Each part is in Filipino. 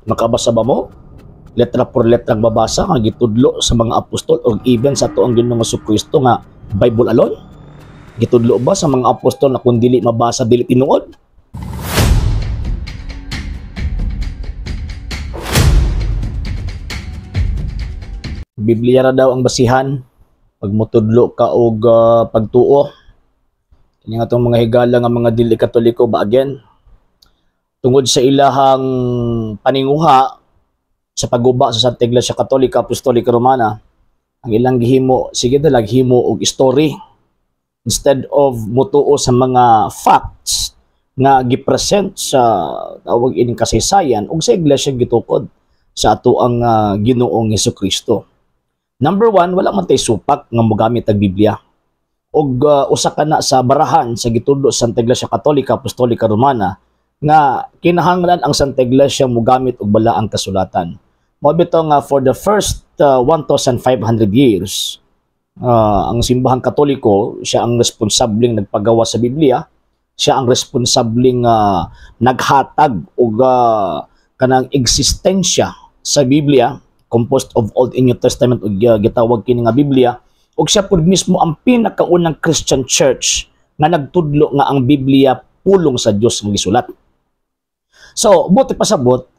Makabasa ba mo? Letra por letra babasa nga gitudlo sa mga apostol o even sa tuang Ginoong Jesucristo nga Bible alone? Gitudlo ba sa mga apostol na kung dili mabasa dili tinuod? Biblia ra daw ang basihan pag motudlo ka og pagtuo. Kini nga tong mga higala nga mga dili Katoliko ba again tungod sa ilahang paninguha sa pagguba sa Santa Iglesia Katolika Apostolika Romana, ang ilang gihimo sige dalag himo og story instead of mutuo sa mga facts nga gipresent sa tawag ining kasaysayan ug sa iglesia gitukod sa ato ang Ginoong Hesukristo. Number one, wala man tay supak nga mogamit ang Biblia. Og usa ka na sa barahan sa gitudlo sa Santa Iglesia Katolika Apostolika Romana nga kinahanglan ang Santa Iglesia mogamit og balaang kasulatan. Mao bitaw nga for the first 1,500 years, ang simbahang Katoliko siya ang responsableng nagpagawa sa Biblia, siya ang responsableng naghatag og kanang eksistensya sa Biblia, composed of Old and New Testament ug gitawag kini nga Biblia, ug siya pud mismo ang pinakaunang Christian church nga nagtudlo nga ang Biblia pulong sa Dios nga gisulat. So, buti pasabot,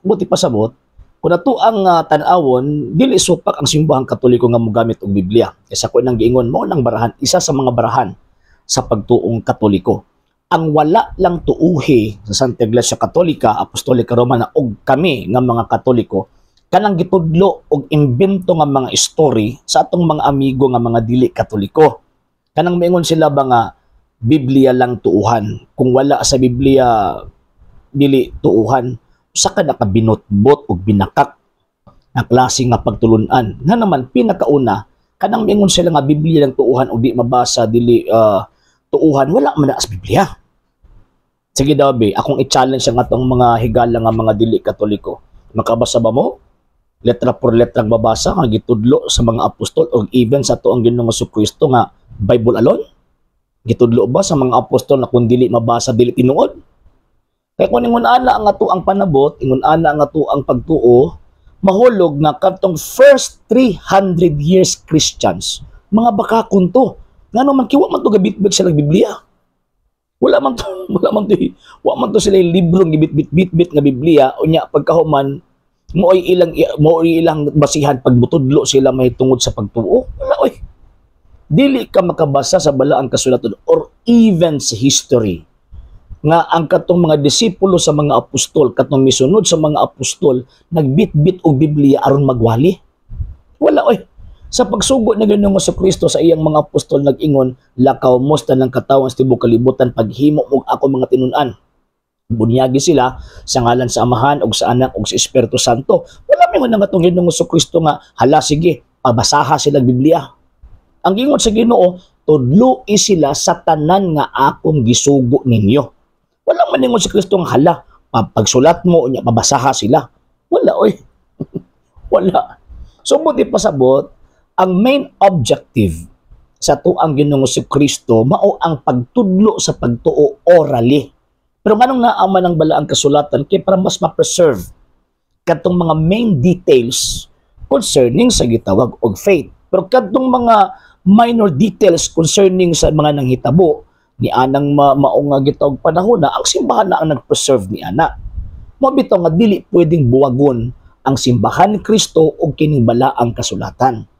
kung ato ang tan-awon, dili supak ang simbahang Katoliko nga mogamit og Biblia. Kaysa ko nang giingon mo nang barahan, isa sa mga barahan sa pagtuong Katoliko. Ang wala lang tuuhi sa Santa Iglesia Katolika Apostolika Romana og kami nga mga Katoliko kanang gitudlo og imbento nga mga story sa atong mga amigo nga mga dili Katoliko. Kanang moingon sila ba nga Biblia lang tuuhan. Kung wala sa Biblia dili tuuhan, usa ka nakabinotbot og binakak na klase nga pagtulunan. Nga naman pinakauna kanang moingon sila nga Biblia lang tuuhan og di mabasa dili tuuhan, wala man na sa Biblia. Sige daw be, akong i-challenge ang atong mga higala nga mga dili Katoliko. Makabasa ba mo? Letra por letra babasa nga gitudlo sa mga apostol o even sa tuang Ginoong Jesucristo nga Bible alone? Gitudlo ba sa mga apostol na kung dili mabasa dili tinuod? Kaya kung ingon ana ang ato ang panabot, ingon ana ang ato ang pagtuo, mahulog nga kadtong first 300 years Christians, mga bakakon to. Ngano man kiwa man to gabitbit sila Biblia. Wala man to sila librong gibit-bit nga Biblia unya pagkahuman mo ay ilang basihan pagmutudlo sila mahitungod sa pagtuo. Wala oy. Dili ka makabasa sa balaang kasulatan or even sa history nga ang katong mga disipulo sa mga apostol, katong misunod sa mga apostol nagbitbit og Biblia aron magwali. Wala oy. Sa pagsugo na Ginoong Jesucristo sa iyang mga apostol nag-ingon, lakaw mos tanang katawan sa tibuok kalibutan paghimo og ako mga tinun-an. Bunyagi sila sa ngalan sa Amahan ug sa Anak ug sa Espiritu Santo. Wala may nga atong Ginoong Jesucristo nga hala sige, pabasaha sila Biblia. Ang gingon sa Ginoo, tudloi sila sa tanan nga akong gisugo ninyo. Wala man ingon si Kristo nga hala, pagsulat mo unya pabasaha sila. Wala oy. Wala. So buti pasabot, ang main objective sa tuang Ginoong Jesucristo mao ang pagtudlo sa pagtuo orally. Pero nganong naaman ang balaang kasulatan kay para mas ma-preserve kadtong mga main details concerning sa gitawag og faith. Pero kadtong mga minor details concerning sa mga nanghitabo ni anang maong gitawag panahon na ang simbahan na ang nag-preserve ni ana. Mo bitaw nga dili pwedeng buwagon ang simbahan ni Kristo og kining balaang kasulatan.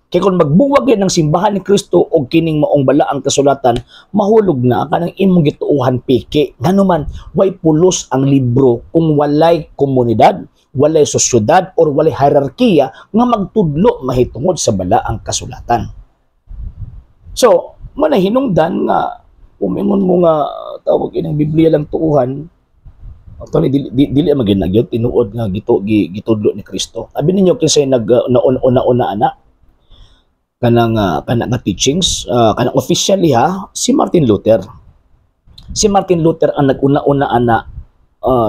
Kaya kung magbuwag yan ng simbahan ni Kristo o kining maong balaang kasulatan, mahulog na kanang imong gituuhan piki. Ganuman, way pulos ang libro kung walay komunidad, walay sosyudad, or walay hierarkiya nga magtudlo mahitungod sa balaang kasulatan. So, manahinungdan nga, umingon mo nga, tawag inang Biblia lang tuuhan, actually, dili maginagyo, tinuod nga gitudlo ni Kristo. Abi ninyo kinsay nauna ana, kanang teachings, kanang officially si Martin Luther. Si Martin Luther ang naguna-una ana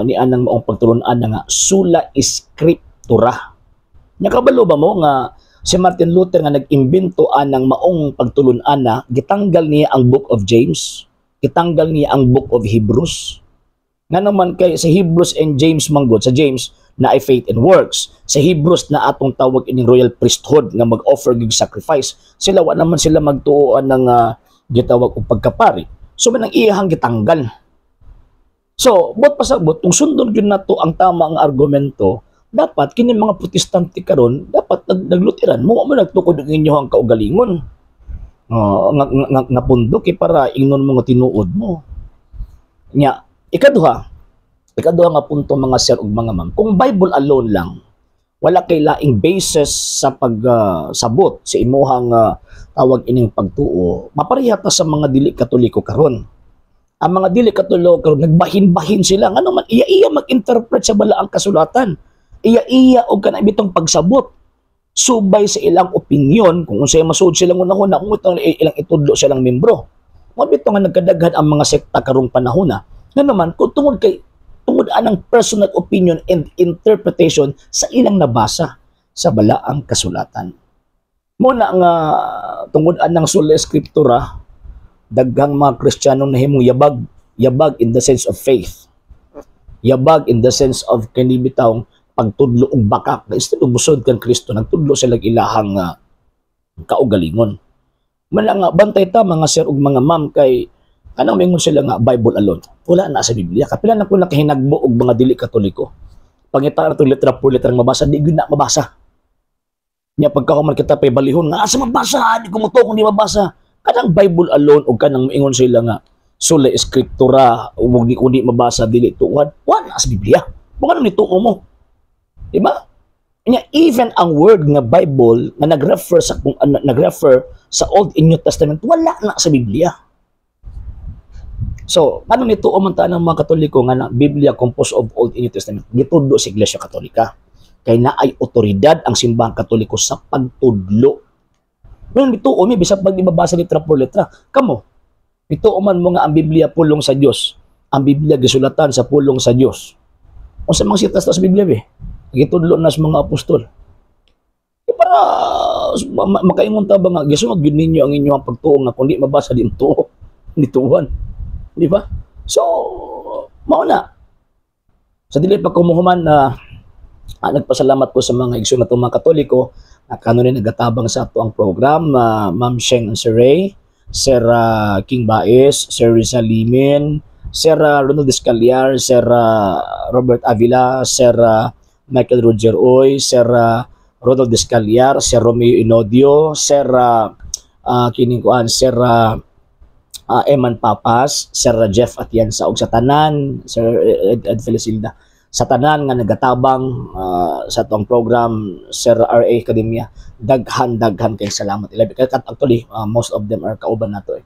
ni anang maong pagtulunan nga sola scriptura. Nya kabalo ba mo nga si Martin Luther nga nag-imbento anang maong pagtulunan na gitanggal niya ang Book of James, gitanggal niya ang Book of Hebrews. Nga naman kay sa Hebrews and James manggod, sa James na ay faith and works. Sa Hebrews na atong tawag ining royal priesthood nga mag-offer gig sacrifice. Sila wa naman sila magtuoan ng gitawag og pagkapari. So manang iyahang gitanggal. So, bot pasabot, kung sundon yun na to ang tama ang argumento, dapat kini mga protestante karon dapat naglutiran mo nagtukod ang inyong kaugalingon. Nga pundok para ingnon mo nga tinuod mo. Nya, ikaduha nga punto mga sir ug mga ma'am, kung Bible alone lang, wala kay laing basis sa pagsabot sa imuhang tawag ining pagtuo, mapareha ta sa mga dili Katoliko karon. Ang mga dili Katoliko karon nagbahin-bahin sila ngano man iya mag-interpret sa balaang kasulatan. Iya og kana bitong pagsabot subay sa ilang opinion kung unsay masud silang una-una kung ilang itudlo silang membro. Mo bito nga nagkadaghan ang mga sekta karong panahon na. Nga naman kung tungod anang personal opinion and interpretation sa ilang nabasa sa balaang kasulatan. Muna nga tungod anang sola eskriptura, daghang mga Kristiyano nahimong yabag in the sense of faith. Yabag in the sense of kanibitawng pagtudlo og bakak na instead of musod kan Kristo nagtudlo sila ilahang kaugalingon. Mala nga bantay ta mga sir ug mga ma'am kay anong mingon sila nga Bible alone. Wala na sa Biblia. Kapila na ko nakahinagbo og mga dili Katoliko. Pangita to litra por litra mabasa di gyud na mabasa. Nya pagkahuman kita pay balihon nga asa mabasa di ko muto kung di mabasa. Kanang Bible alone og kanang mingon sila nga sola eskriptura ug di kundi mabasa dili tuwad. Wala sa Biblia. Mo kanang nituo mo. Diba? Even ang word nga Bible na nag-refer sa Old and New Testament, wala na sa Biblia. So, ano nito umanta ng mga Katoliko nga na Biblia composed of Old and New Testament? Gitudlo sa Iglesia Katolika. Kay na ay otoridad ang simbahang Katoliko sa pagtudlo. Ngayon, ito umi, bisag pag ibabasa litra por litra. Kamo, ito man mo nga ang Biblia pulong sa Diyos. Ang Biblia gisulatan sa pulong sa Diyos. O sa mga sitas sa Biblia, gitudlo na sa mga apostol. Para makaingon ta ba nga gisunod gyud ninyo ang inyong pagtuo nga kundi mabasa dito nituan. Di ba? So, mao na. Sa dili pa kumuhuman na nagpasalamat ko sa mga igsoon natong mga Katoliko na kanunin nagatabang sa ato ang program, Ma'am Sheng and Sir Ray, Sir King Baez, Sir Rizal Limin, Sir Ronald Escaliar, Sir Robert Avila, Sir Michael Roger Oy, Sir Ronald Escaliar, Sir Romeo Inodio, Sir Sir Eman Papas, Sir Jeff Atienza og sa tanan, Sir Ed Felicilda, sa tanan nga nagatabang sa tong program, Sir RA Academia, daghan kay salamat. Actually, most of them are kauban nato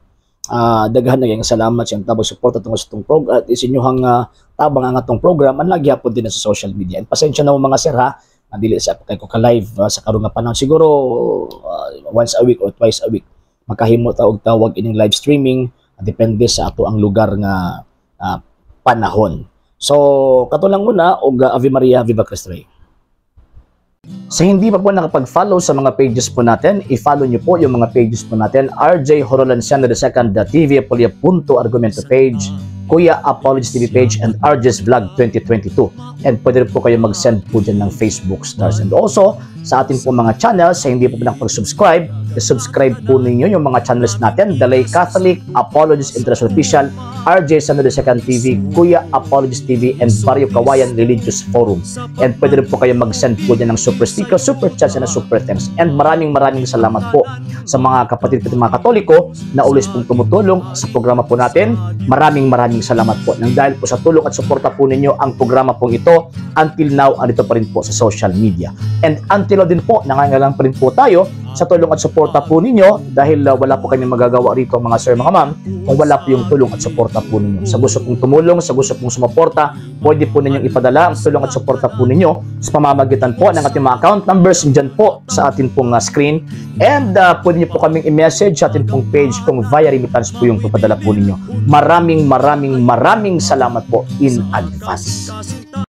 daghan na kayong salamat sa tabang support atong sa itong program at isinyohang tabang ang atong program ang nagyapon din na sa social media. And pasensya na mo mga sir ha, dili sa kay ko ka-live sa karong nga panahon. Siguro once a week or twice a week makahimo ta og tawag ining live streaming, depende sa ato ang lugar nga panahon. So kato lang muna og Ave Maria, Viva Cristo Rey. Sa hindi pa po nakapag-follow sa mga pages po natin, i-follow nyo po yung mga pages po natin, RJ Horolanciano II, TV Apolia Punto Argumento page, Kuya Apologist TV page, and RJ's Vlog 2022. And pwede rin po kayo mag-send po dyan ng Facebook stars. And also, sa ating po mga channels, sa hindi po nakapag-subscribe, i-subscribe po ninyo yung mga channels natin, The Lay Catholic, Apologist International Official, RJ Sano II TV, Kuya Apologist TV, and Barrio Kawayan Religious Forum. And pwede rin po kayo mag-send po dyan ng super sticker, super chats, and super thanks. And maraming salamat po sa mga kapatid ko mga Katoliko na ulis pong tumutulong sa programa po natin. Maraming salamat po. Nang dahil po sa tulong at suporta po ninyo, ang programa pong ito, until now, andito pa rin po sa social media. And until now din po, nangangailangan pa rin po tayo sa tulong at suporta po ninyo dahil wala po kami magagawa rito mga sir, mga ma'am, kung wala po yung tulong at suporta po ninyo. Sa gusto pong tumulong, sa gusto pong sumuporta, pwede po ninyong ipadala ang tulong at suporta po ninyo sa pamamagitan po ng ating mga account numbers dyan po sa ating pong screen. And pwede nyo po kaming i-message sa ating pong page kung via remittance po yung papadala po ninyo. Maraming salamat po in advance.